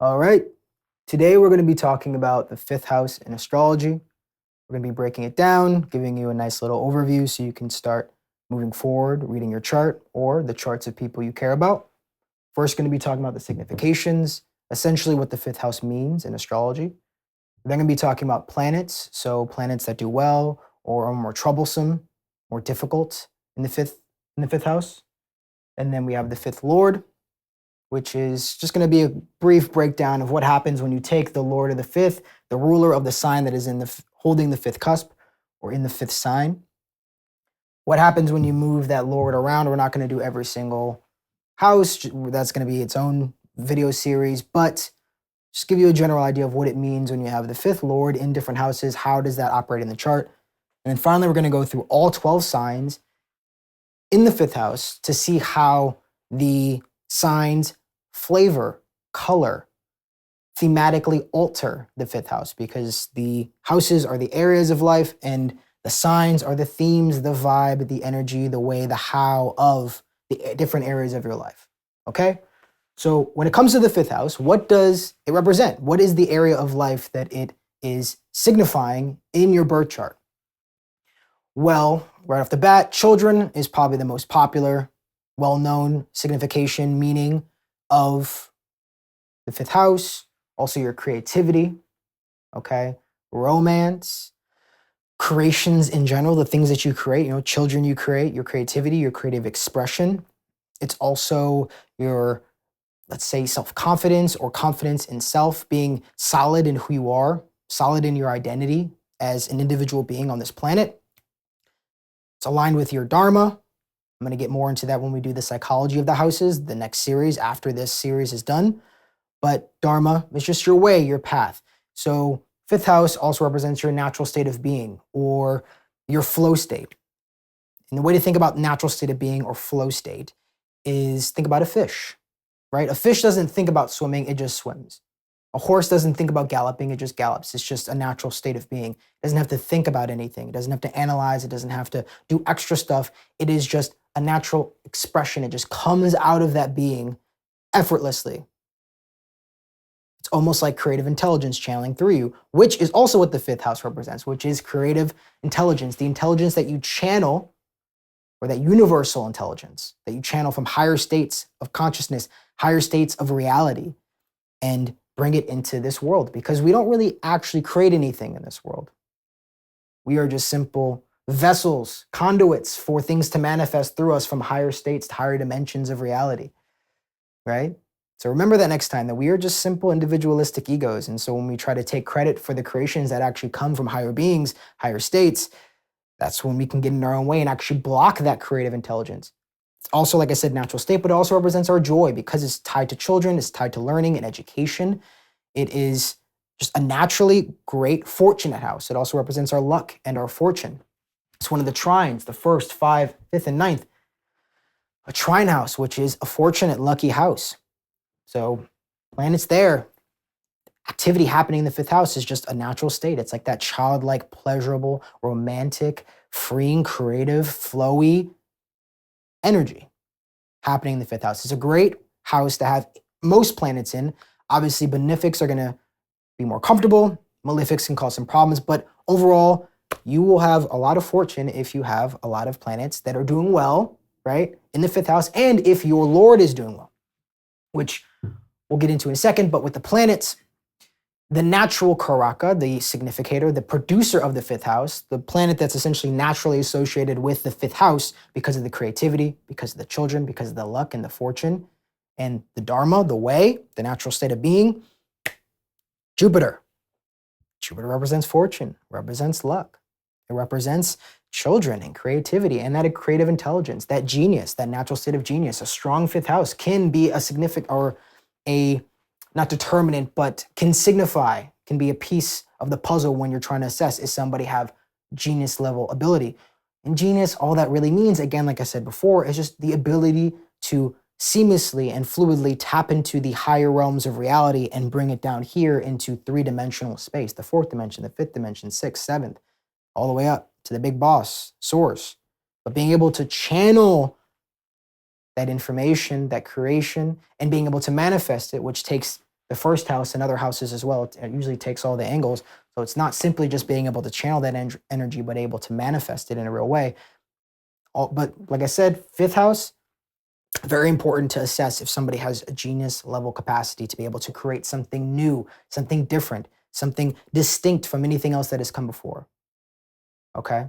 All right. Today we're going to be talking about the fifth house in astrology. We're going to be breaking it down, giving you a nice little overview so you can start moving forward, reading your chart or the charts of people you care about. First, going to be talking about the significations, essentially what the fifth house means in astrology. We're then going to be talking about planets, so planets that do well or are more troublesome, more difficult in the fifth house. And then we have the fifth lord, which is just going to be a brief breakdown of what happens when you take the lord of the fifth, the ruler of the sign that is holding the fifth cusp or in the fifth sign. What happens when you move that lord around? We're not going to do every single house. That's going to be its own video series, but just give you a general idea of what it means when you have the fifth lord in different houses. How does that operate in the chart? And then finally, we're going to go through all 12 signs in the fifth house to see how the signs flavor, color, thematically alter the fifth house, because the houses are the areas of life and the signs are the themes, the vibe, the energy, the way, the how of the different areas of your life. Okay? So when it comes to the fifth house, what does it represent? What is the area of life that it is signifying in your birth chart? Well, right off the bat, children is probably the most popular, well-known signification, meaning of the fifth house. Also your creativity, okay? Romance, creations in general, the things that you create, children you create, your creativity, your creative expression. It's also your, let's say, self-confidence or confidence in self, being solid in who you are, solid in your identity as an individual being on this planet. It's aligned with your dharma. I'm going to get more into that when we do the psychology of the houses, the next series after this series is done. But dharma is just your way, your path. So fifth house also represents your natural state of being or your flow state. And the way to think about natural state of being or flow state is think about a fish, right? A fish doesn't think about swimming, it just swims. A horse doesn't think about galloping, it just gallops. It's just a natural state of being. It doesn't have to think about anything. It doesn't have to analyze. It doesn't have to do extra stuff. It is just a natural expression. It just comes out of that being effortlessly. It's almost like creative intelligence channeling through you, which is also what the fifth house represents, which is creative intelligence, the intelligence that you channel, or that universal intelligence that you channel from higher states of consciousness, higher states of reality, and bring it into this world, because we don't really actually create anything in this world. We are just simple vessels, conduits for things to manifest through us from higher states to higher dimensions of reality, right? So remember that next time, that we are just simple individualistic egos. And so when we try to take credit for the creations that actually come from higher beings, higher states, that's when we can get in our own way and actually block that creative intelligence. It's also, like I said, natural state, but it also represents our joy because it's tied to children, it's tied to learning and education. It is just a naturally great fortunate house. It also represents our luck and our fortune. It's one of the trines, the first, 5, 5th, and 9th. A trine house, which is a fortunate, lucky house. So planets there, activity happening in the fifth house is just a natural state. It's like that childlike, pleasurable, romantic, freeing, creative, flowy energy happening in the fifth house. It's a great house to have most planets in. Obviously, benefics are going to be more comfortable. Malefics can cause some problems, but overall, you will have a lot of fortune if you have a lot of planets that are doing well, right, in the fifth house, and if your lord is doing well, which we'll get into in a second. But with the planets, the natural karaka, the significator, the producer of the fifth house, the planet that's essentially naturally associated with the fifth house because of the creativity, because of the children, because of the luck and the fortune, and the dharma, the way, the natural state of being, Jupiter. Jupiter represents fortune, represents luck. It represents children and creativity and that creative intelligence, that genius, that natural state of genius. A strong fifth house can be a significant, or a, not determinant, but can signify, can be a piece of the puzzle when you're trying to assess, is somebody have genius level ability? And genius, all that really means, again, like I said before, is just the ability to seamlessly and fluidly tap into the higher realms of reality and bring it down here into three-dimensional space, the fourth dimension, the fifth dimension, sixth, seventh, all the way up to the big boss, source. But being able to channel that information, that creation, and being able to manifest it, which takes the first house and other houses as well. It usually takes all the angles. So it's not simply just being able to channel that energy, but able to manifest it in a real way. But like I said, fifth house, very important to assess if somebody has a genius level capacity to be able to create something new, something different, something distinct from anything else that has come before. Okay.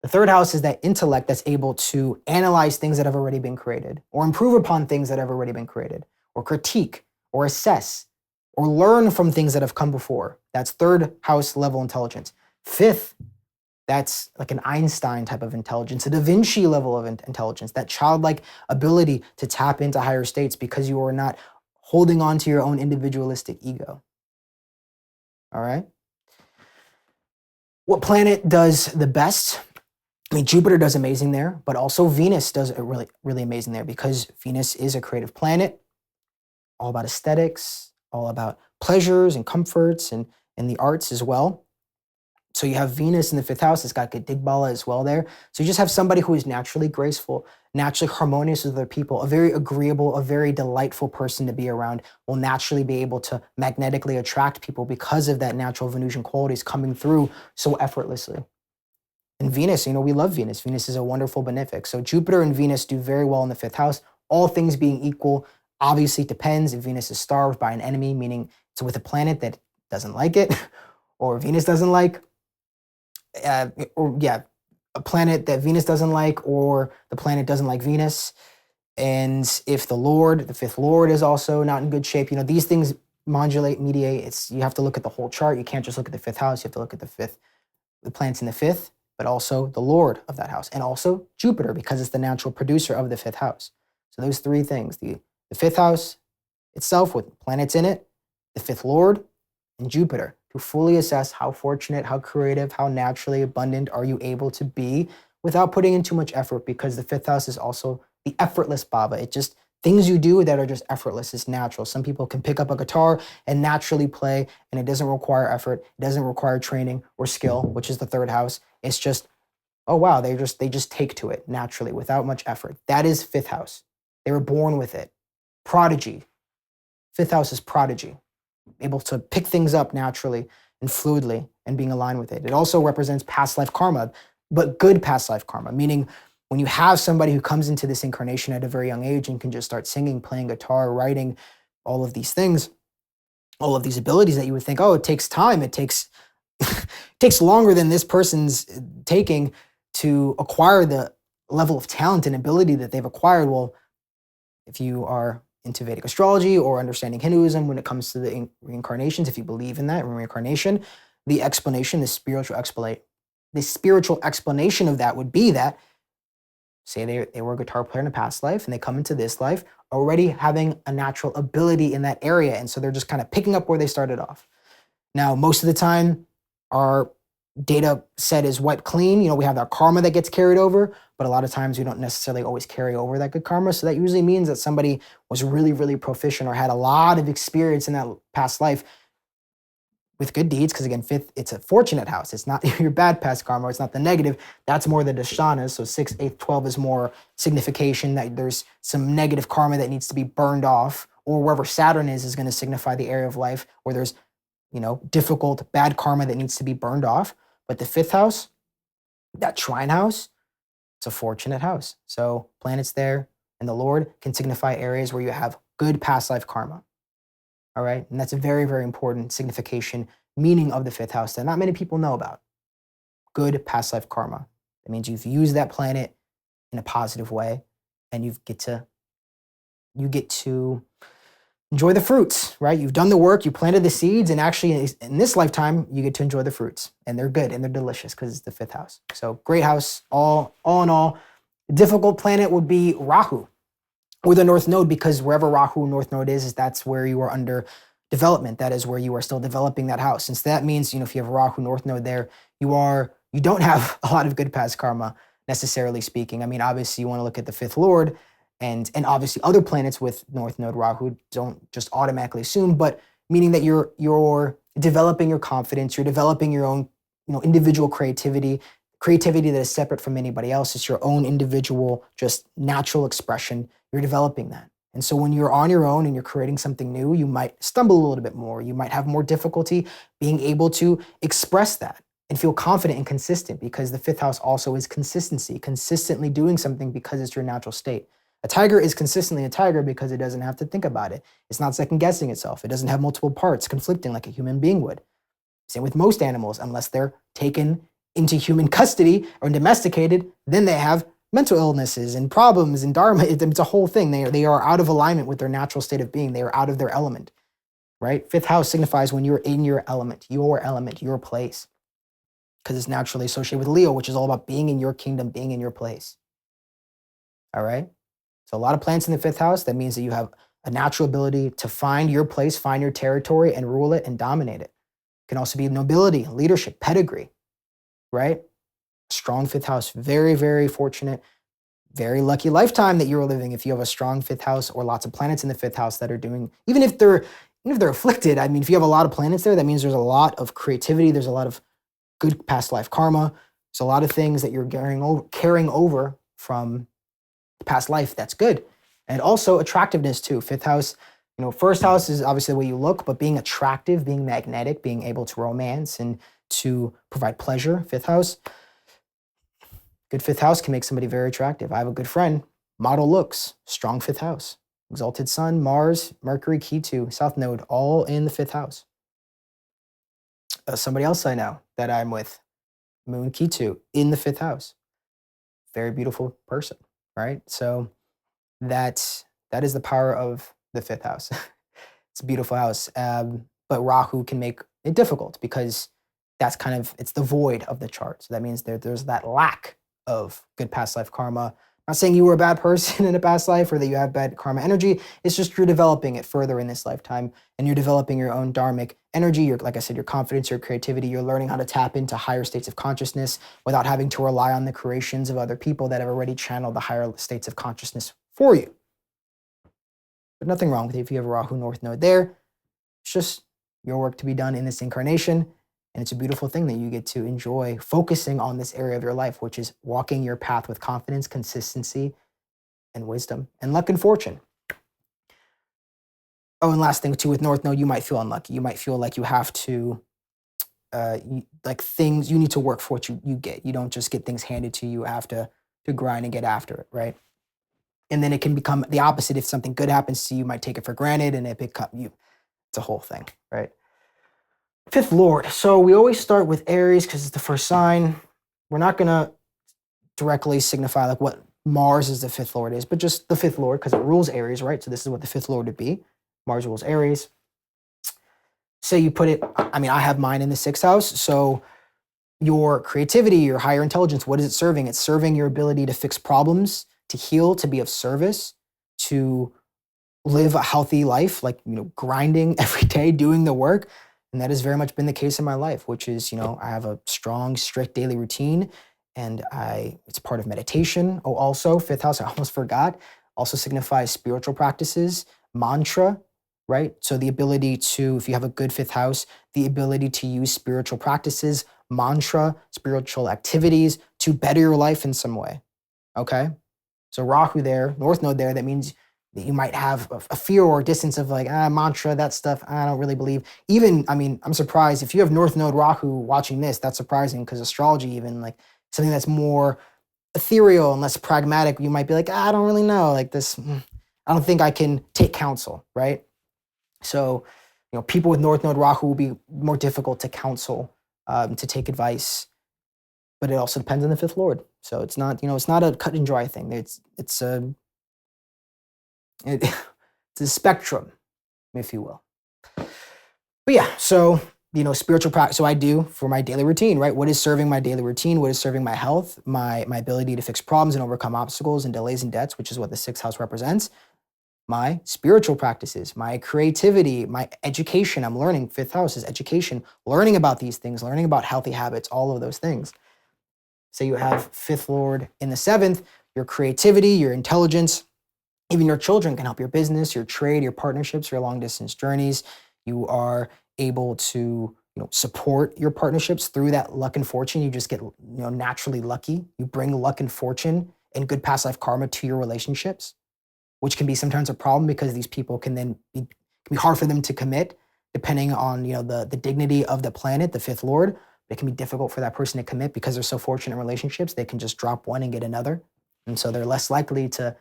The third house is that intellect that's able to analyze things that have already been created, or improve upon things that have already been created, or critique, or assess, or learn from things that have come before. That's third house level intelligence. Fifth, that's like an Einstein type of intelligence, a Da Vinci level of intelligence, that childlike ability to tap into higher states because you are not holding on to your own individualistic ego. All right. What planet does the best? I mean, Jupiter does amazing there, but also Venus does really, really amazing there because Venus is a creative planet, all about aesthetics, all about pleasures and comforts and the arts as well. So you have Venus in the fifth house. It's got good Digbala as well there. So you just have somebody who is naturally graceful, naturally harmonious with other people, a very agreeable, a very delightful person to be around, will naturally be able to magnetically attract people because of that natural Venusian qualities coming through so effortlessly. And Venus, we love Venus. Venus is a wonderful benefic. So Jupiter and Venus do very well in the fifth house. All things being equal, obviously it depends if Venus is starved by an enemy, meaning it's with a planet that doesn't like it, or Venus doesn't like, a planet that Venus doesn't like, or the planet doesn't like Venus. And if the fifth lord is also not in good shape, these things modulate, mediate. You have to look at the whole chart. You can't just look at the fifth house. You have to look at the planets in the fifth, but also the lord of that house, and also Jupiter, because it's the natural producer of the fifth house. So those three things, the fifth house itself with planets in it, the fifth lord, and Jupiter, to fully assess how fortunate, how creative, how naturally abundant are you able to be without putting in too much effort, because the fifth house is also the effortless bhava. It just things you do that are just effortless. It's natural. Some people can pick up a guitar and naturally play, and it doesn't require effort. It doesn't require training or skill, which is the third house. It's just, oh wow, they just take to it naturally without much effort. That is fifth house. They were born with it. Prodigy. Fifth house is prodigy, able to pick things up naturally and fluidly and being aligned with it. It also represents past life karma, but good past life karma, meaning when you have somebody who comes into this incarnation at a very young age and can just start singing, playing guitar, writing, all of these things, all of these abilities that you would think, oh, it takes time. It takes longer than this person's taking to acquire the level of talent and ability that they've acquired. Well, if you are into Vedic astrology or understanding Hinduism, when it comes to the reincarnations, if you believe in that reincarnation, the spiritual explanation of that would be that, say they were a guitar player in a past life and they come into this life already having a natural ability in that area. And so they're just kind of picking up where they started off. Now, most of the time, our data set is wiped clean. We have our karma that gets carried over, but a lot of times we don't necessarily always carry over that good karma. So that usually means that somebody was really, really proficient or had a lot of experience in that past life with good deeds, because again, fifth, it's a fortunate house. It's not your bad past karma. It's not the negative. That's more the dashnanas. So 6, 8, 12 is more signification that there's some negative karma that needs to be burned off, or wherever Saturn is going to signify the area of life where there's, difficult, bad karma that needs to be burned off. But the fifth house, that trine house, it's a fortunate house. So planets there and the Lord can signify areas where you have good past life karma. All right. And that's a very, very important signification, meaning of the fifth house that not many people know about. Good past life karma. That means you've used that planet in a positive way, and you get to enjoy the fruits, right? You've done the work, you planted the seeds, and actually in this lifetime, you get to enjoy the fruits, and they're good and they're delicious because it's the fifth house. So great house, all in all. Difficult planet would be Rahu or the North Node, because wherever Rahu North Node is that's where you are under development. That is where you are still developing that house. And so that means, if you have Rahu North Node there, you don't have a lot of good past karma, necessarily speaking. I mean, obviously you want to look at the fifth lord, and obviously other planets with North Node Rahu, don't just automatically assume, but meaning that you're developing your confidence, you're developing your own, individual creativity that is separate from anybody else. It's your own individual, just natural expression. You're developing that. And so when you're on your own and you're creating something new, you might stumble a little bit more. You might have more difficulty being able to express that and feel confident and consistent, because the fifth house also is consistency, consistently doing something because it's your natural state. A tiger is consistently a tiger because it doesn't have to think about it. It's not second guessing itself. It doesn't have multiple parts conflicting like a human being would. Same with most animals, unless they're taken into human custody or domesticated, then they have mental illnesses and problems and dharma. It's a whole thing. They are out of alignment with their natural state of being. They are out of their element, right? Fifth house signifies when you're in your element, your place, because it's naturally associated with Leo, which is all about being in your kingdom, being in your place. All right? So a lot of planets in the fifth house, that means that you have a natural ability to find your place, find your territory, and rule it and dominate it. It can also be nobility, leadership, pedigree, right? Strong fifth house, very, very fortunate, very lucky lifetime that you're living if you have a strong fifth house or lots of planets in the fifth house that are doing, even if they're afflicted. I mean, if you have a lot of planets there, that means there's a lot of creativity, there's a lot of good past life karma, there's a lot of things that you're carrying over from past life that's good. And also attractiveness too. Fifth house, first house is obviously the way you look, but being attractive, being magnetic, being able to romance and to provide pleasure. Fifth house, good fifth house can make somebody very attractive. I have a good friend, model looks, strong fifth house, exalted sun, Mars, Mercury, Ketu, South Node, all in the fifth house. Somebody else I know that I'm with, Moon, Ketu, in the fifth house. Very beautiful person, right? So that is the power of the fifth house. It's a beautiful house, but Rahu can make it difficult because it's the void of the chart. So that means there's that lack of good past life karma. I'm not saying you were a bad person in a past life or that you have bad karma energy. It's just you're developing it further in this lifetime, and you're developing your own dharmic energy. Like I said, your confidence, your creativity. You're learning how to tap into higher states of consciousness without having to rely on the creations of other people that have already channeled the higher states of consciousness for you. But nothing wrong with it if you have a Rahu North Node there. It's just your work to be done in this incarnation. And it's a beautiful thing that you get to enjoy focusing on this area of your life, which is walking your path with confidence, consistency, and wisdom, and luck and fortune. Oh, and last thing too, with North Node, you might feel unlucky. You might feel like you have to, you need to work for what you get. You don't just get things handed to you. You have to grind and get after it, right? And then it can become the opposite. If something good happens to you, you might take it for granted, and it's a whole thing, right? Fifth Lord. So we always start with Aries because it's the first sign. We're not going to directly signify like what Mars is the fifth Lord is, but just the fifth Lord because it rules Aries, right? So this is what the fifth Lord would be. Mars rules Aries. Say you put it, I have mine in the sixth house. So your creativity, your higher intelligence, what is it serving? It's serving your ability to fix problems, to heal, to be of service, to live a healthy life, like, grinding every day, doing the work. And that has very much been the case in my life, which is, I have a strong, strict daily routine, and it's part of meditation. Oh, also fifth house, I almost forgot, also signifies spiritual practices, mantra, right? So the ability to, if you have a good fifth house, the ability to use spiritual practices, mantra, spiritual activities to better your life in some way, okay? So Rahu there, North Node there, that means that you might have a fear or distance of like, mantra, that stuff, I don't really believe. Even, I'm surprised if you have North Node Rahu watching this, that's surprising because astrology, even like something that's more ethereal and less pragmatic, you might be like, I don't really know, like this, I don't think I can take counsel, right? So, people with North Node Rahu will be more difficult to counsel, to take advice, but it also depends on the fifth Lord. So it's not, it's not a cut and dry thing. It's a spectrum, if you will. But yeah, so, spiritual practice. So I do for my daily routine, right? What is serving my daily routine? What is serving my health, my ability to fix problems and overcome obstacles and delays and debts, which is what the sixth house represents. My spiritual practices, my creativity, my education. I'm learning. Fifth house is education, learning about these things, learning about healthy habits, all of those things. So you have fifth Lord in the seventh, your creativity, your intelligence. Even your children can help your business, your trade, your partnerships, your long distance journeys. You are able to, support your partnerships through that luck and fortune. You just get, naturally lucky. You bring luck and fortune and good past life karma to your relationships. which can be sometimes a problem because these people can then be hard for them to commit depending on the dignity of the planet, the fifth lord. It can be difficult for that person to commit because they're so fortunate in relationships. They can just drop one and get another. And so they're less likely to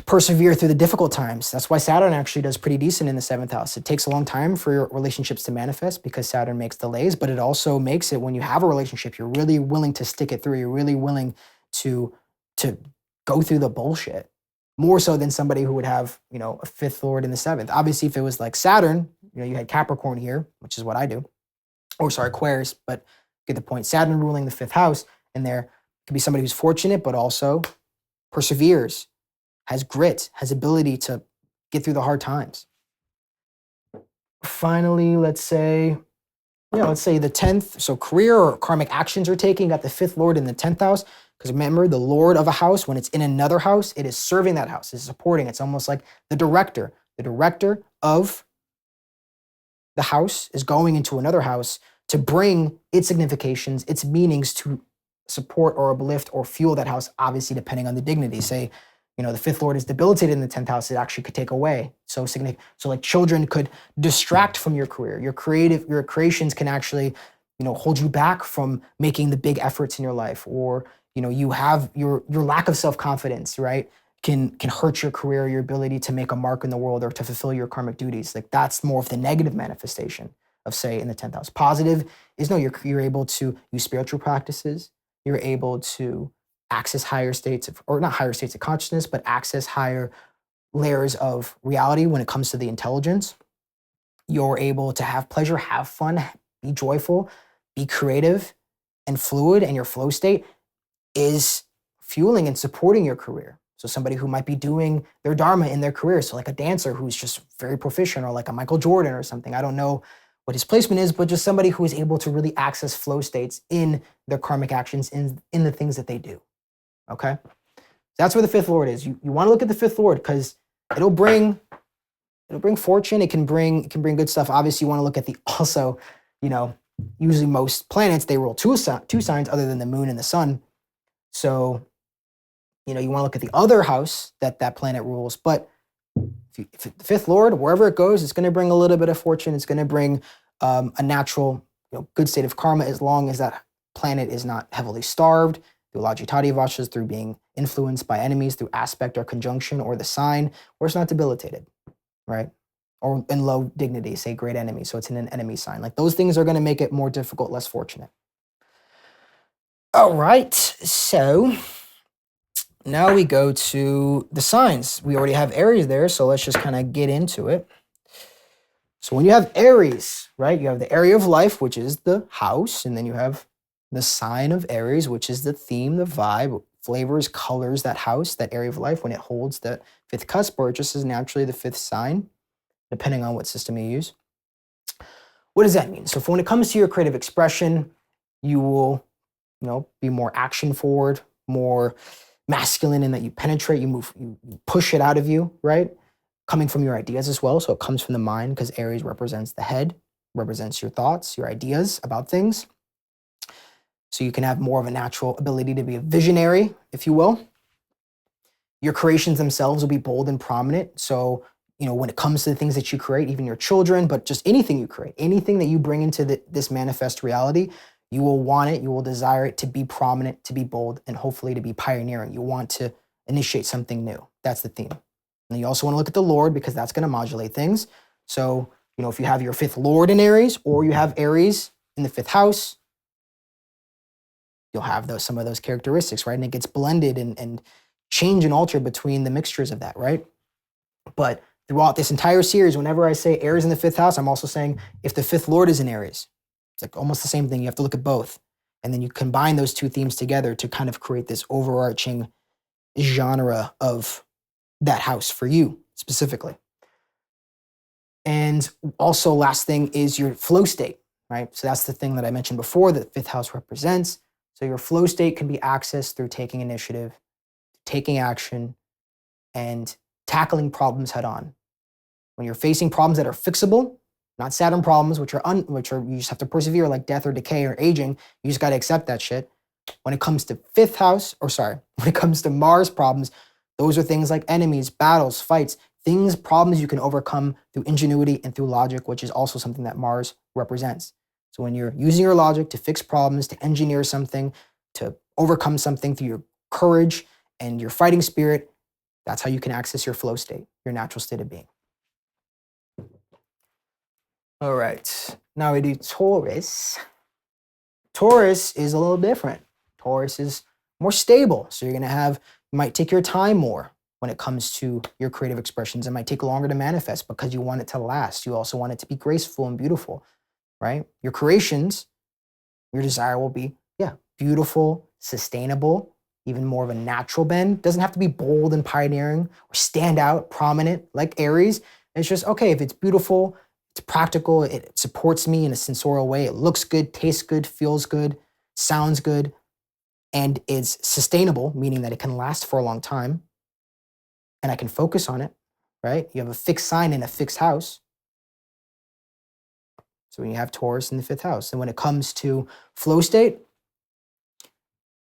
persevere through the difficult times. That's why Saturn actually does pretty decent in the seventh house. It takes a long time for your relationships to manifest because Saturn makes delays, but it also makes it when you have a relationship, you're really willing to stick it through. You're really willing to go through the bullshit more so than somebody who would have, a fifth lord in the seventh. Obviously, if it was like Saturn, you had Capricorn here, which is what I do, or sorry, Aquarius, but get the point. Saturn ruling the fifth house, and there could be somebody who's fortunate, but also perseveres, has grit, has ability to get through the hard times. Finally, let's say the 10th. So career or karmic actions are taking, got the fifth lord in the 10th house. Because remember, the lord of a house, when it's in another house, it is serving that house, it's supporting. It's almost like the director. The director of the house is going into another house to bring its significations, its meanings to support or uplift or fuel that house, obviously depending on the dignity. Say, the fifth lord is debilitated in the 10th house, it actually could take away. So like children could distract from your career. Your creations can actually, hold you back from making the big efforts in your life. Or, you have your lack of self-confidence, right? Can hurt your career, your ability to make a mark in the world or to fulfill your karmic duties. Like that's more of the negative manifestation of, say, in the 10th house. Positive is you're able to use spiritual practices. You're able to access higher states of, or not higher states of consciousness, but access higher layers of reality when it comes to the intelligence. You're able to have pleasure, have fun, be joyful, be creative and fluid, and your flow state is fueling and supporting your career. So somebody who might be doing their dharma in their career, so like a dancer who's just very proficient, or like a Michael Jordan or something. I don't know what his placement is, but just somebody who is able to really access flow states in their karmic actions, in the things that they do. Okay? That's where the fifth lord is. You want to look at the fifth lord because it'll bring fortune. It can bring good stuff. Obviously, you want to look at the also, usually most planets, they rule two signs other than the moon and the sun. So, you want to look at the other house that planet rules. But if the fifth lord, wherever it goes, it's going to bring a little bit of fortune. It's going to bring a natural, good state of karma, as long as that planet is not heavily starved through Lajitati Vashas, through being influenced by enemies, through aspect or conjunction, or the sign, or it's not debilitated, right? Or in low dignity, say great enemy. So it's in an enemy sign. Like those things are going to make it more difficult, less fortunate. All right, so now we go to the signs. We already have Aries there, so let's just kind of get into it. So when you have Aries, right, you have the area of life, which is the house, and then you have the sign of Aries, which is the theme, the vibe, flavors, colors that house, that area of life when it holds the fifth cusp, or it just is naturally the fifth sign, depending on what system you use. What does that mean? So when it comes to your creative expression, you will be more action forward, more masculine in that you penetrate, you move, you push it out of you, right? Coming from your ideas as well. So it comes from the mind because Aries represents the head, represents your thoughts, your ideas about things. So you can have more of a natural ability to be a visionary, if you will. Your creations themselves will be bold and prominent. So, when it comes to the things that you create, even your children, but just anything you create, anything that you bring into this manifest reality, you will want it, you will desire it to be prominent, to be bold, and hopefully to be pioneering. You want to initiate something new. That's the theme. And you also want to look at the Lord because that's going to modulate things. So, if you have your fifth Lord in Aries, or you have Aries in the fifth house, you'll have some of those characteristics, right? And it gets blended and change and alter between the mixtures of that, right? But throughout this entire series, whenever I say Aries in the fifth house, I'm also saying if the fifth Lord is in Aries. It's like almost the same thing. You have to look at both. And then you combine those two themes together to kind of create this overarching genre of that house for you specifically. And also last thing is your flow state, right? So that's the thing that I mentioned before that the fifth house represents. So your flow state can be accessed through taking initiative, taking action, and tackling problems head on. When you're facing problems that are fixable, not Saturn problems, which are you just have to persevere, like death or decay or aging, you just got to accept that shit. When it comes to when it comes to Mars problems, Those are things like enemies, battles, fights, things, problems you can overcome through ingenuity and through logic, which is also something that Mars represents. So when you're using your logic to fix problems, to engineer something, to overcome something through your courage and your fighting spirit, that's how you can access your flow state, your natural state of being. All right, now we do Taurus. Taurus is a little different. Taurus is more stable. So you might take your time more when it comes to your creative expressions. It might take longer to manifest because you want it to last. You also want it to be graceful and beautiful, right? Your creations, your desire will be, beautiful, sustainable, even more of a natural bend. Doesn't have to be bold and pioneering or stand out, prominent like Aries. It's just, okay, if it's beautiful, it's practical, it supports me in a sensorial way, it looks good, tastes good, feels good, sounds good, and is sustainable, meaning that it can last for a long time, and I can focus on it, right? You have a fixed sign in a fixed house. So when you have Taurus in the 5th house, and when it comes to flow state,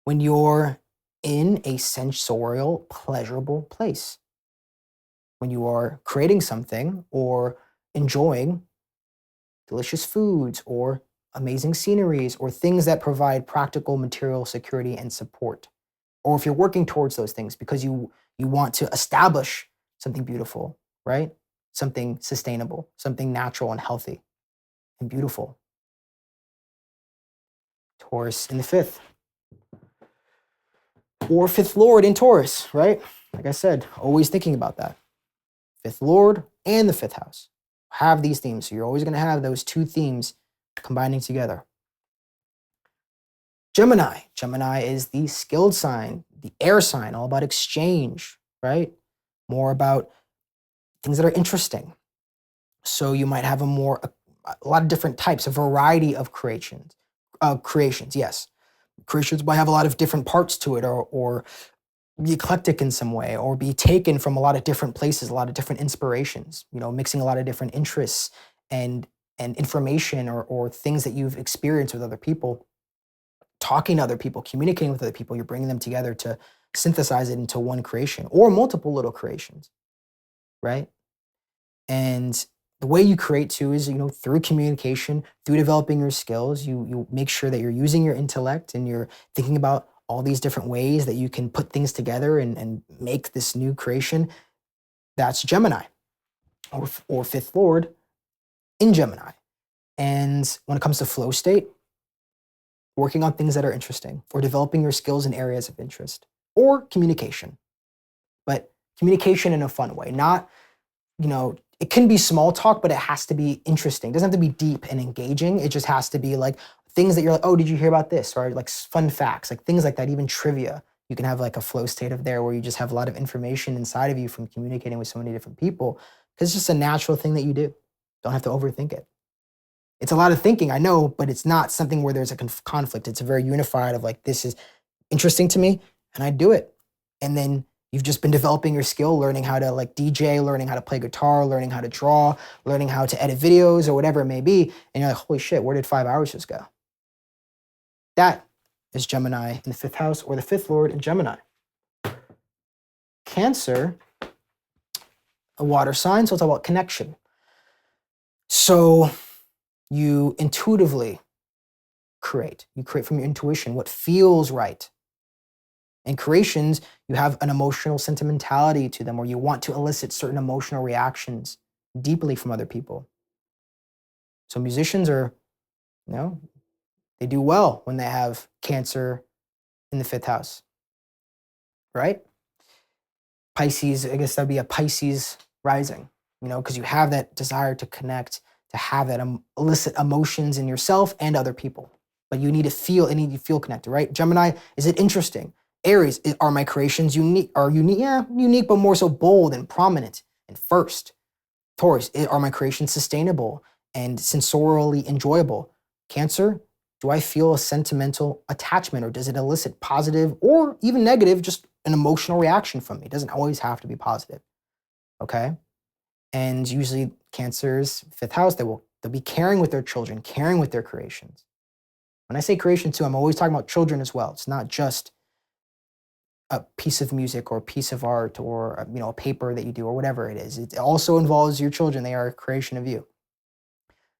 when you're in a sensorial, pleasurable place, when you are creating something or enjoying delicious foods or amazing sceneries or things that provide practical material security and support. Or if you're working towards those things because you want to establish something beautiful, right? Something sustainable, something natural and healthy and beautiful. Taurus in the 5th. Or 5th Lord in Taurus, right? Like I said, always thinking about that. 5th Lord and the 5th house have these themes. So you're always going to have those two themes combining together. Gemini. Gemini is the skilled sign, the air sign, all about exchange, right? More about things that are interesting. So you might have a lot of different types, a variety of creations, yes. Creations might have a lot of different parts to it or be eclectic in some way or be taken from a lot of different places, a lot of different inspirations, mixing a lot of different interests and information or things that you've experienced with other people, talking to other people, communicating with other people, you're bringing them together to synthesize it into one creation or multiple little creations, right? And the way you create too is, through communication, through developing your skills, you make sure that you're using your intellect and you're thinking about all these different ways that you can put things together and make this new creation. That's Gemini or 5th Lord in Gemini. And when it comes to flow state, working on things that are interesting or developing your skills in areas of interest or communication, but communication in a fun way, not, it can be small talk, but it has to be interesting. It doesn't have to be deep and engaging. It just has to be like things that you're like, oh, did you hear about this? Or like fun facts, like things like that, even trivia. You can have like a flow state of there where you just have a lot of information inside of you from communicating with so many different people. Because it's just a natural thing that you do. Don't have to overthink it. It's a lot of thinking, I know, but it's not something where there's a conflict. It's a very unified of like, this is interesting to me and I do it. And then you've just been developing your skill, learning how to like DJ, learning how to play guitar, learning how to draw, learning how to edit videos or whatever it may be. And you're like, holy shit, where did 5 hours just go? That is Gemini in the 5th house or the 5th Lord in Gemini. Cancer, a water sign, so it's all about connection. So you intuitively create. You create from your intuition, what feels right. And creations, you have an emotional sentimentality to them, or you want to elicit certain emotional reactions deeply from other people. So musicians are, they do well when they have Cancer in the 5th house, right? Pisces, I guess that'd be a Pisces rising, because you have that desire to connect, to have that elicit emotions in yourself and other people. But you need to feel connected, right? Gemini, is it interesting? Aries, are my creations unique? Yeah, unique, but more so bold and prominent and first. Taurus, are my creations sustainable and sensorially enjoyable? Cancer, do I feel a sentimental attachment or does it elicit positive or even negative, just an emotional reaction from me? It doesn't always have to be positive, okay? And usually Cancer's 5th house, they'll be caring with their children, caring with their creations. When I say creation too, I'm always talking about children as well. It's not just a piece of music or a piece of art or a paper that you do or whatever it is. It also involves your children. They are a creation of you.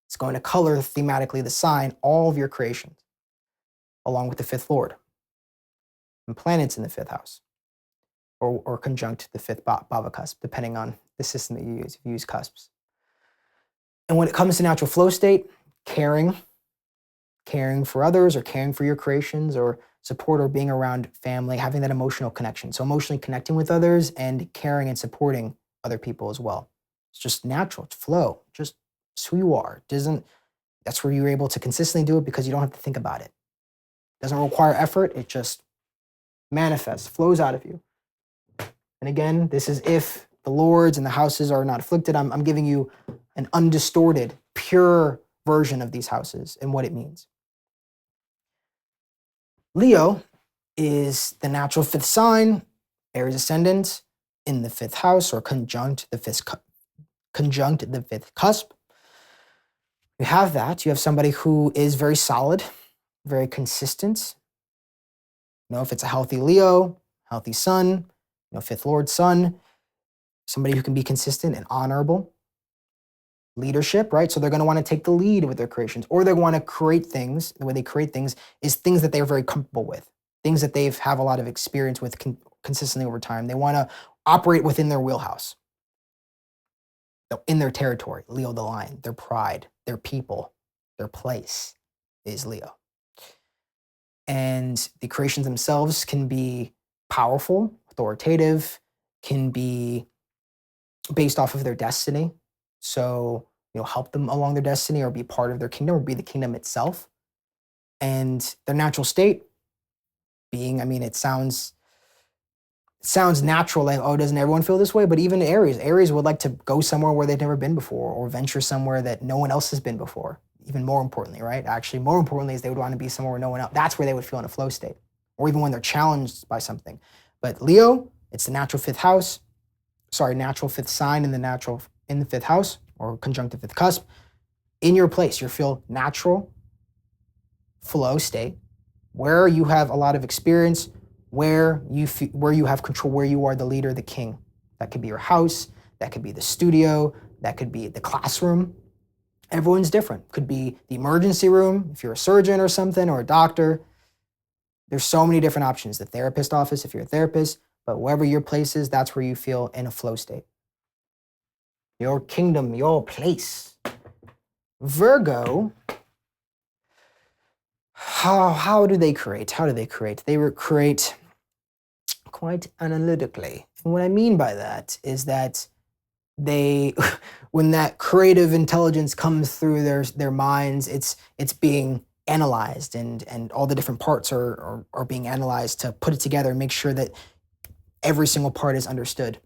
It's going to color thematically the sign, all of your creations, along with the fifth lord and planets in the fifth house, or conjunct the fifth bhava cusp, depending on the system that you use, if you use cusps. And when it comes to natural flow state, caring for others or caring for your creations or support or being around family, having that emotional connection. So emotionally connecting with others and caring and supporting other people as well. It's just natural, it's flow, just it's who you are. That's where you're able to consistently do it because you don't have to think about it. It doesn't require effort, it just manifests, flows out of you. And again, this is if the lords and the houses are not afflicted. I'm giving you an undistorted, pure version of these houses and what it means. Leo is the natural fifth sign, Aries ascendant in the fifth house or conjunct the fifth cusp. You have that. You have somebody who is very solid, very consistent. If it's a healthy Leo, healthy sun, fifth lord sun, somebody who can be consistent and honorable. Leadership, right? So they're going to want to take the lead with their creations, or they want to create things. The way they create things is things that they're very comfortable with, things that they've have a lot of experience with consistently over time. They want to operate within their wheelhouse, in their territory. Leo the lion, their pride, their people, their place is Leo. And the creations themselves can be powerful, authoritative, can be based off of their destiny. So, help them along their destiny or be part of their kingdom or be the kingdom itself. And their natural state being, it sounds natural, like, oh, doesn't everyone feel this way? But even Aries would like to go somewhere where they've never been before or venture somewhere that no one else has been before. Even more importantly, right? Actually, more importantly is they would want to be somewhere where no one else, that's where they would feel in a flow state, or even when they're challenged by something. But Leo, it's the natural fifth sign in the fifth house or conjunctive fifth cusp. In your place, you feel natural flow state, where you have a lot of experience, where you have control, where you are the leader, the king. That could be your house, that could be the studio, that could be the classroom. Everyone's different. Could be the emergency room, if you're a surgeon or something, or a doctor. There's so many different options. The therapist office, if you're a therapist, but wherever your place is, that's where you feel in a flow state. Your kingdom, your place. Virgo, how do they create? They create quite analytically. And what I mean by that is that when that creative intelligence comes through their minds, it's being analyzed and all the different parts are being analyzed to put it together and make sure that every single part is understood.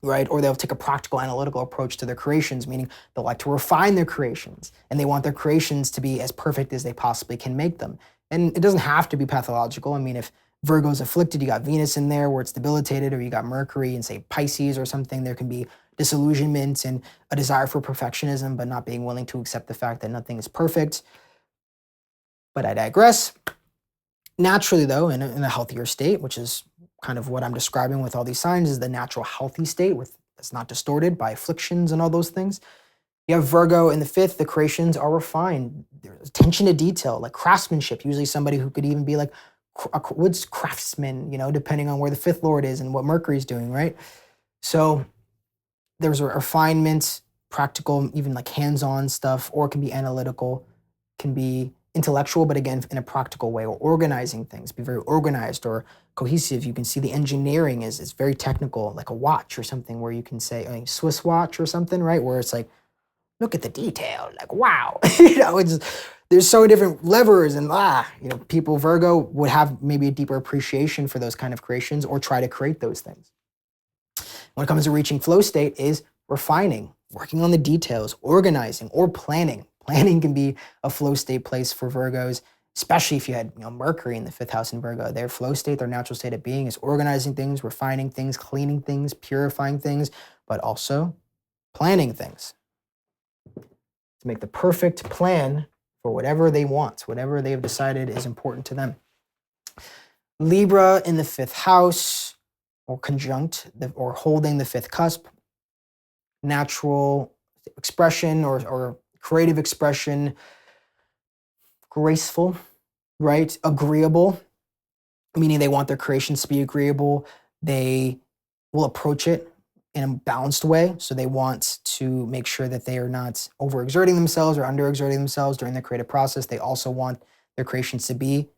Right? Or they'll take a practical analytical approach to their creations, meaning they'll like to refine their creations and they want their creations to be as perfect as they possibly can make them. And it doesn't have to be pathological. If Virgo's afflicted, you got Venus in there where it's debilitated, or you got Mercury in, say, Pisces or something, there can be disillusionment and a desire for perfectionism, but not being willing to accept the fact that nothing is perfect. But I digress. Naturally, though, in a healthier state, which is kind of what I'm describing with all these signs, is the natural healthy state that's not distorted by afflictions and all those things. You have Virgo in the fifth, the creations are refined. There's attention to detail, like craftsmanship, usually somebody who could even be like a woods craftsman, depending on where the fifth lord is and what Mercury's doing, right? So there's a refinement, practical, even like hands-on stuff, or it can be analytical, can be intellectual, but again, in a practical way, or organizing things, be very organized or cohesive. You can see the engineering is very technical, like a watch or something where you can say a Swiss watch or something, right? Where it's like, look at the detail, like, wow. There's so many different levers and people, Virgo would have maybe a deeper appreciation for those kind of creations or try to create those things. When it comes to reaching flow state is refining, working on the details, organizing, or planning. Planning can be a flow state place for Virgos, especially if you had Mercury in the fifth house in Virgo. Their flow state, their natural state of being is organizing things, refining things, cleaning things, purifying things, but also planning things to make the perfect plan for whatever they want, whatever they have decided is important to them. Libra in the fifth house, or conjunct or holding the fifth cusp, natural expression or creative expression, graceful, right? Agreeable, meaning they want their creations to be agreeable. They will approach it in a balanced way. So they want to make sure that they are not overexerting themselves or underexerting themselves during the creative process. They also want their creations to be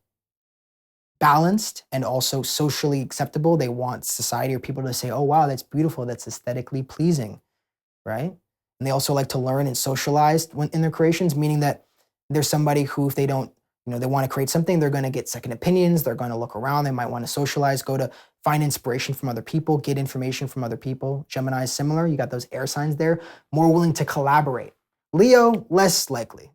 balanced and also socially acceptable. They want society or people to say, oh, wow, that's beautiful. That's aesthetically pleasing, right? And they also like to learn and socialize when in their creations, meaning that there's somebody who, if they don't, they want to create something, they're going to get second opinions. They're going to look around. They might want to socialize, go to find inspiration from other people, get information from other people. Gemini is similar. You got those air signs there, more willing to collaborate. Leo, less likely.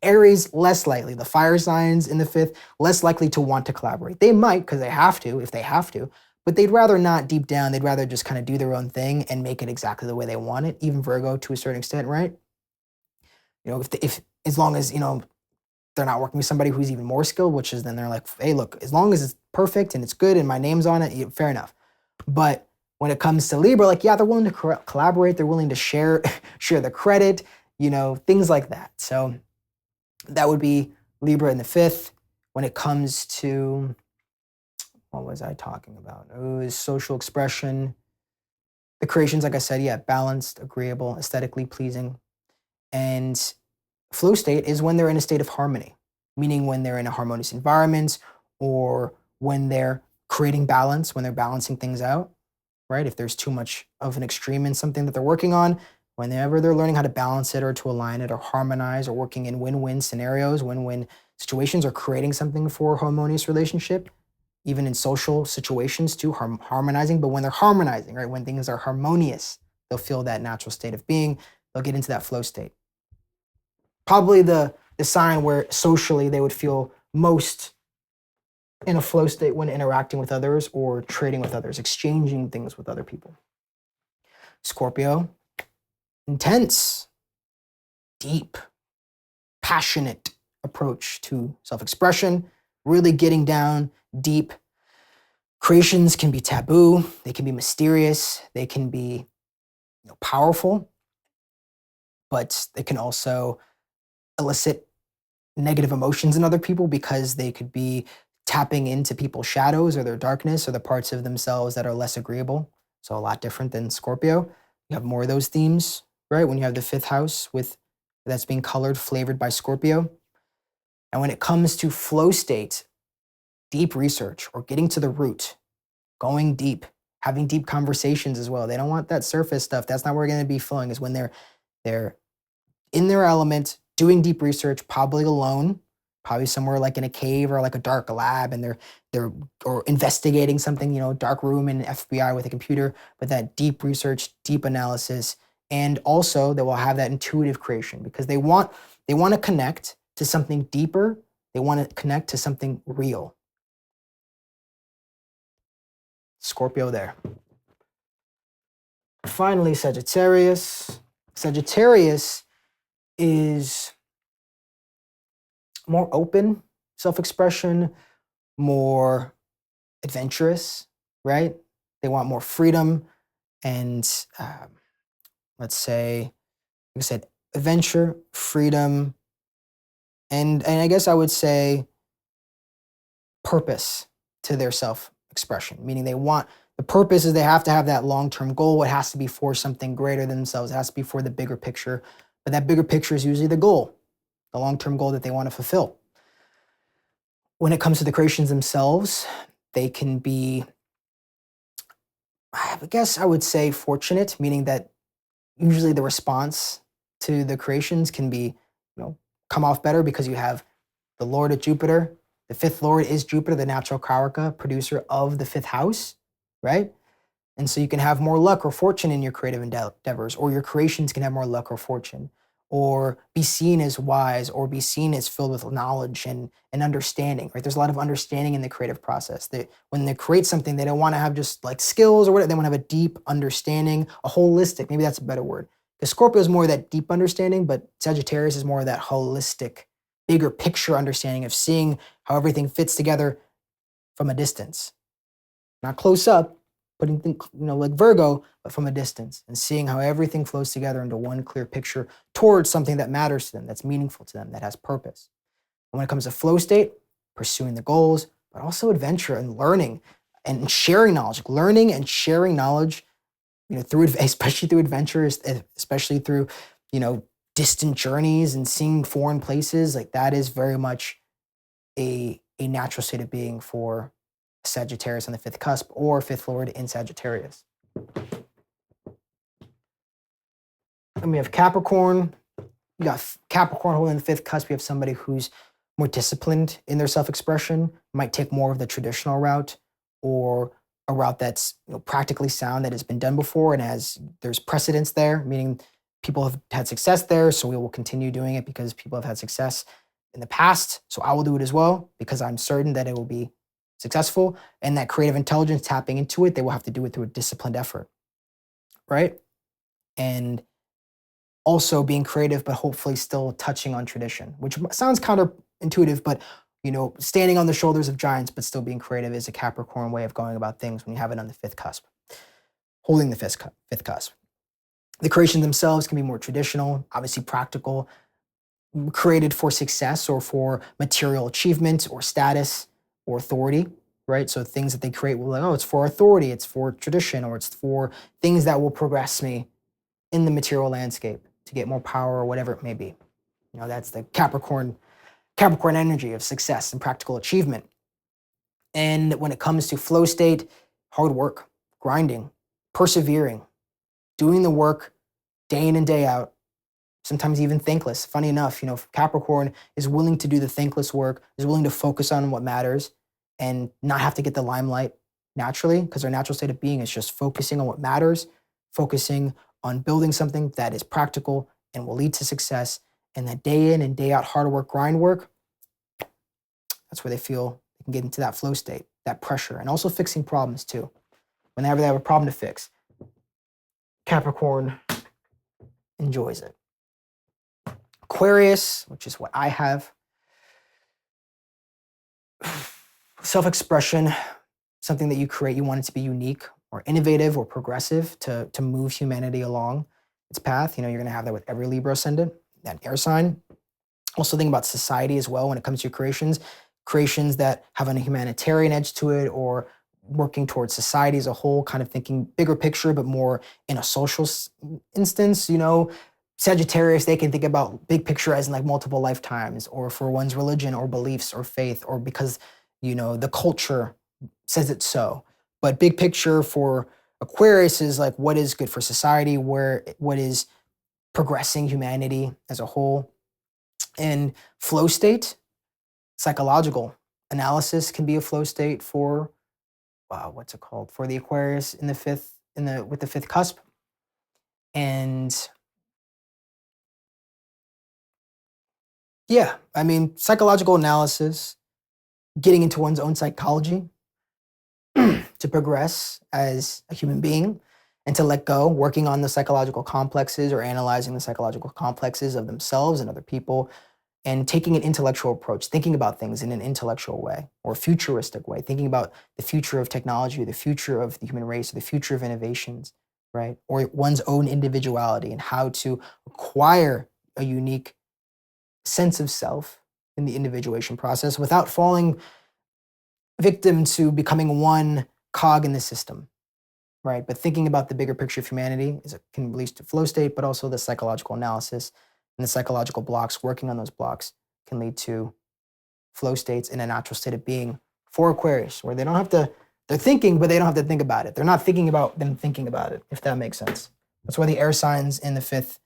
Aries, less likely. The fire signs in the fifth, less likely to want to collaborate. They might, because they have to, if they have to, but they'd rather not deep down. They'd rather just kind of do their own thing and make it exactly the way they want it. Even Virgo to a certain extent, right? If as long as, they're not working with somebody who's even more skilled, which is then they're like, hey, look, as long as it's perfect and it's good and my name's on it, fair enough. But when it comes to Libra, like, yeah, they're willing to collaborate. They're willing to share the credit, things like that. So that would be Libra in the fifth. When it comes to, what was I talking about? It was social expression. The creations, like I said, yeah, balanced, agreeable, aesthetically pleasing. And flow state is when they're in a state of harmony, meaning when they're in a harmonious environment or when they're creating balance, when they're balancing things out, right? If there's too much of an extreme in something that they're working on, whenever they're learning how to balance it or to align it or harmonize or working in win-win scenarios, win-win situations, or creating something for a harmonious relationship, even in social situations too, harmonizing. But when they're harmonizing, right, when things are harmonious, they'll feel that natural state of being. They'll get into that flow state. Probably the sign where socially they would feel most in a flow state when interacting with others or trading with others, exchanging things with other people. Scorpio, intense, deep, passionate approach to self-expression, really getting down deep. Creations can be taboo, they can be mysterious, they can be powerful, but they can also elicit negative emotions in other people because they could be tapping into people's shadows or their darkness or the parts of themselves that are less agreeable. So a lot different than Scorpio. You have more of those themes, right? When you have the fifth house that's being colored, flavored by Scorpio. And when it comes to flow state, deep research or getting to the root, going deep, having deep conversations as well. They don't want that surface stuff. That's not where we're going to be flowing, is when they're in their element, doing deep research, probably alone, probably somewhere like in a cave or like a dark lab, and they're or investigating something, dark room in FBI with a computer, but that deep research, deep analysis, and also they will have that intuitive creation because they want to connect to something deeper. They want to connect to something real. Scorpio there. Finally, Sagittarius. Sagittarius is more open self-expression, more adventurous, right? They want more freedom and let's say, like I said, adventure, freedom, and I guess I would say purpose to their self-expression, meaning the purpose is they have to have that long-term goal. It has to be for something greater than themselves. It has to be for the bigger picture, but that bigger picture is usually the goal, the long-term goal that they want to fulfill. When it comes to the creations themselves, they can be, I guess I would say, fortunate, meaning that usually the response to the creations can be, come off better because you have the Lord of Jupiter. The fifth Lord is Jupiter, the natural Karaka, producer of the fifth house, right? And so you can have more luck or fortune in your creative endeavors, or your creations can have more luck or fortune, or be seen as wise, or be seen as filled with knowledge and understanding, right? There's a lot of understanding in the creative process. When they create something, they don't want to have just like skills or whatever. They want to have a deep understanding, a holistic, maybe that's a better word. Because Scorpio is more of that deep understanding, but Sagittarius is more of that holistic, bigger picture understanding of seeing how everything fits together from a distance, not close up, putting things, like Virgo, but from a distance, and seeing how everything flows together into one clear picture towards something that matters to them, that's meaningful to them, that has purpose. And when it comes to flow state, pursuing the goals, but also adventure and learning and sharing knowledge, learning and sharing knowledge, through especially through adventures, especially through, distant journeys and seeing foreign places. Like that is very much a natural state of being for Sagittarius on the fifth cusp or fifth lord in Sagittarius. And we have Capricorn. You got Capricorn holding the fifth cusp. We have somebody who's more disciplined in their self-expression, might take more of the traditional route or a route that's practically sound, that has been done before and there's precedence there, meaning people have had success there, so we will continue doing it because people have had success in the past. So I will do it as well because I'm certain that it will be successful. And that creative intelligence, tapping into it, they will have to do it through a disciplined effort, right? And also being creative, but hopefully still touching on tradition, which sounds counterintuitive, but standing on the shoulders of giants, but still being creative is a Capricorn way of going about things when you have it on the fifth cusp, holding the fifth cusp. The creations themselves can be more traditional, obviously practical, created for success or for material achievement or status or authority, right? So things that they create will be like, oh, it's for authority, it's for tradition, or it's for things that will progress me in the material landscape to get more power or whatever it may be. That's the Capricorn energy of success and practical achievement. And when it comes to flow state, hard work, grinding, persevering, doing the work day in and day out, sometimes even thankless. Funny enough, Capricorn is willing to do the thankless work, is willing to focus on what matters and not have to get the limelight naturally, because their natural state of being is just focusing on what matters, focusing on building something that is practical and will lead to success. And that day in and day out hard work, grind work, that's where they feel they can get into that flow state, that pressure, and also fixing problems too. Whenever they have a problem to fix, Capricorn enjoys it. Aquarius, which is what I have, self-expression, something that you create, you want it to be unique or innovative or progressive to move humanity along its path. You're going to have that with every Libra ascendant, that air sign. Also think about society as well when it comes to your creations that have a humanitarian edge to it or working towards society as a whole, kind of thinking bigger picture, but more in a social instance. Sagittarius, they can think about big picture as in like multiple lifetimes or for one's religion or beliefs or faith or because, the culture says it so. But big picture for Aquarius is like what is good for society, what is progressing humanity as a whole. And flow state, psychological analysis can be a flow state for, what's it called? For the Aquarius with the fifth cusp. And yeah, psychological analysis, getting into one's own psychology to progress as a human being and to let go, working on the psychological complexes or analyzing the psychological complexes of themselves and other people, and taking an intellectual approach, thinking about things in an intellectual way or futuristic way, thinking about the future of technology, the future of the human race, the future of innovations, right? Or one's own individuality and how to acquire a unique sense of self in the individuation process without falling victim to becoming one cog in the system, right? But thinking about the bigger picture of humanity can lead to flow state, but also the psychological analysis and the psychological blocks, working on those blocks can lead to flow states in a natural state of being for Aquarius, where they're thinking, but they don't have to think about it. They're not thinking about them thinking about it, if that makes sense. That's why the air signs in the fifth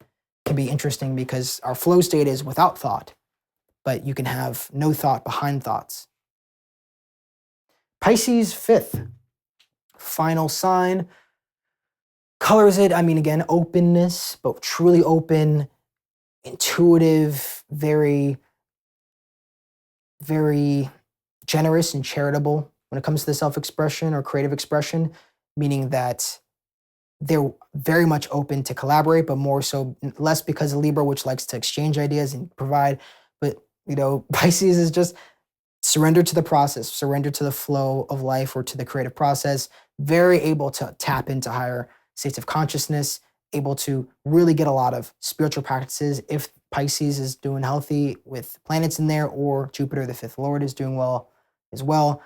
can be interesting because our flow state is without thought, but you can have no thought behind thoughts. Pisces, fifth, final sign, colors it, again, openness, but truly open, intuitive, very, very generous and charitable when it comes to the self-expression or creative expression, meaning that they're very much open to collaborate, but more so, less because of Libra, which likes to exchange ideas and provide. But, Pisces is just surrender to the process, surrender to the flow of life or to the creative process, very able to tap into higher states of consciousness, able to really get a lot of spiritual practices if Pisces is doing healthy with planets in there, or Jupiter, the fifth lord, is doing well as well.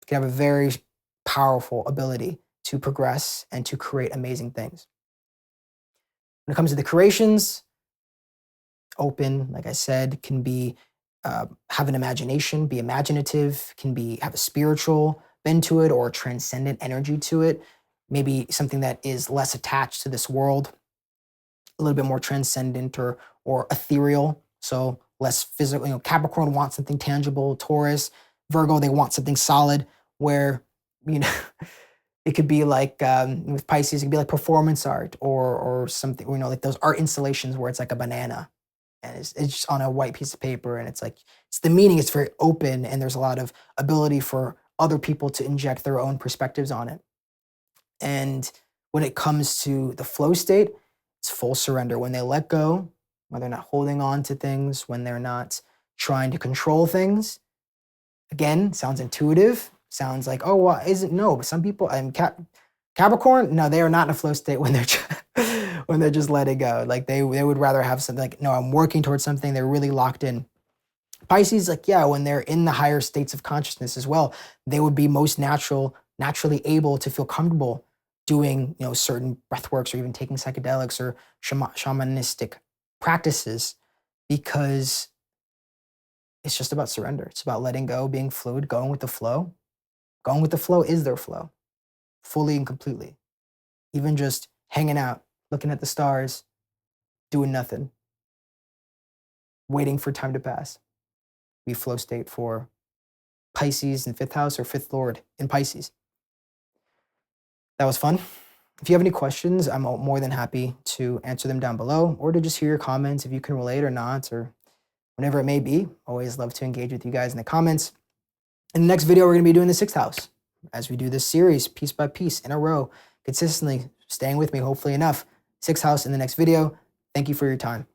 You can have a very powerful ability to progress and to create amazing things. When it comes to the creations, open, like I said, can be have an imagination, be imaginative, can be have a spiritual bend to it or a transcendent energy to it. Maybe something that is less attached to this world, a little bit more transcendent or ethereal. So less physical. Capricorn wants something tangible. Taurus, Virgo, they want something solid. Where you know it could be like with Pisces, it could be like performance art or something. Like those art installations where it's like a banana and it's just on a white piece of paper, and it's like it's the meaning. It's very open, and there's a lot of ability for other people to inject their own perspectives on it. And when it comes to the flow state, it's full surrender. When they let go, when they're not holding on to things, when they're not trying to control things. Again, sounds intuitive. Sounds like, oh, well, isn't no? But some people, Capricorn, no, they are not in a flow state when they're when they're just letting go. Like they would rather have something like, no, I'm working towards something. They're really locked in. Pisces, like, yeah, when they're in the higher states of consciousness as well, they would be most naturally able to feel comfortable doing, certain breathworks or even taking psychedelics or shamanistic practices, because it's just about surrender. It's about letting go, being fluid, going with the flow. Going with the flow is their flow, fully and completely. Even just hanging out, looking at the stars, doing nothing, waiting for time to pass. Be flow state for Pisces in fifth house or fifth lord in Pisces. That was fun. If you have any questions, I'm more than happy to answer them down below, or to just hear your comments if you can relate or not, or whatever it may be. Always love to engage with you guys in the comments. In the next video, we're going to be doing the sixth house as we do this series piece by piece in a row, consistently staying with me, hopefully enough. Sixth house in the next video. Thank you for your time.